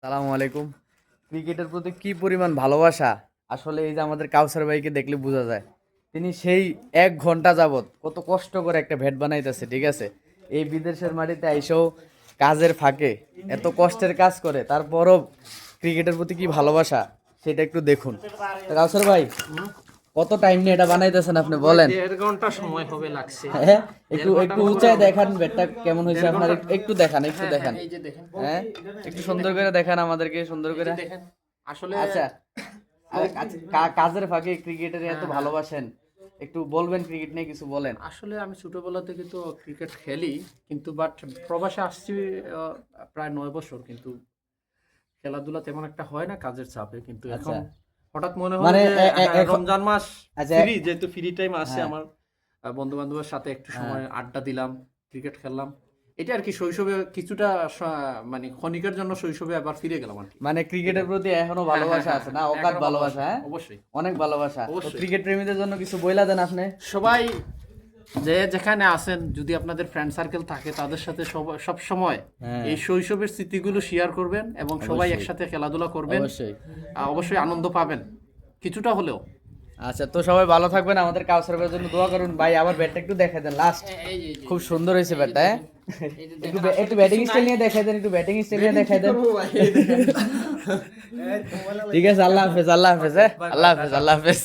সালামু আলাইকুম। ক্রিকেটের প্রতি কি পরিমাণ ভালোবাসা আসলে এই যে আমাদের কাউসার ভাইকে দেখলে বোঝা যায়। তিনি সেই 1 ঘন্টা যাবত কত কষ্ট করে একটা ব্যাট বানাইতেছে, ঠিক আছে। এই বিদেশের মাটিতে আইসেও কাজের ফাঁকে এত কষ্টের কাজ করে, তারপরও ক্রিকেটের প্রতি কি ভালোবাসা সেটা একটু দেখুন। তো কাউসার ভাই, কত টাইম নিয়ে এটা বানাইতেছেন আপনি বলেন। 1.5 ঘন্টা সময় হবে লাগছে। হ্যাঁ, একটু একটু উঁচায় দেখান ব্যাটটা কেমন হয়েছে আপনার, একটু দেখান, একটু দেখান। এই যে দেখেন, হ্যাঁ, একটু সুন্দর করে দেখান আমাদেরকে, সুন্দর করে। দেখেন আসলে আচ্ছা, কাজের ফাঁকে ক্রিকেটের এত ভালোবাসেন, একটু বলবেন ক্রিকেট নিয়ে কিছু বলেন। আসলে আমি ছোটবেলা থেকে তো ক্রিকেট খেলি, কিন্তু বাট প্রবাসে আসছি প্রায় 9 বছর, কিন্তু খেলাধুলা তেমন একটা হয় না কাজের চাপে। কিন্তু এখন আচ্ছা, হঠাৎ মনে হয় মানে যে এখন রমজান মাস আচ্ছা, ফ্রি, যেহেতু ফ্রি টাইম আছে হ্যাঁ। আমার, বন্ধু বান্ধবের সাথে একটু হ্যাঁ। সময় আড্ডা দিলাম, ক্রিকেট খেললাম। এটা আর কি শৈশবে কিছুটা মানে ক্ষণিকের জন্য শৈশবে আবার ফিরে গেলাম আর কি। মানে ক্রিকেটের প্রতি এখনো ভালোবাসা আছে না, অগাধ এখনো ভালোবাসা, হ্যাঁ অবশ্যই অনেক ভালোবাসা। তো অবশ্যই। ক্রিকেট প্রেমীদের জন্য কিছু বইলা দেন আপনি। সবাই যে যেখানে আছেন, যদি আপনাদের ফ্রেন্ড সার্কেল থাকে, তাদের সাথে সব সময় হ্যাঁ। এই শৈশবের স্মৃতিগুলো শেয়ার করবেন এবং সবাই অবশ্যই। একসাথে খেলাধুলা করবেন। অবশ্যই। অবশ্যই আনন্দ পাবেন কিছুটা হলেও। আচ্ছা, তো সবাই ভালো থাকবেন, আমাদের কাউসার ভাইয়ের জন্য দোয়া করুন। ভাই আবার ব্যাটটা একটু দেখাই দেন লাস্ট, খুব সুন্দর হয়েছে ব্যাটটা। হ্যাঁ, একটু ব্যাটিং স্টাইল নিয়ে দেখাই দেন, একটু ব্যাটিং স্টাইল নিয়ে দেখাই দেন। ঠিক আছে, আল্লাহ হাফেজ, আল্লাহ হাফেজ, হ্যাঁ আল্লাহ হাফেজ, আল্লাহ হাফেজ।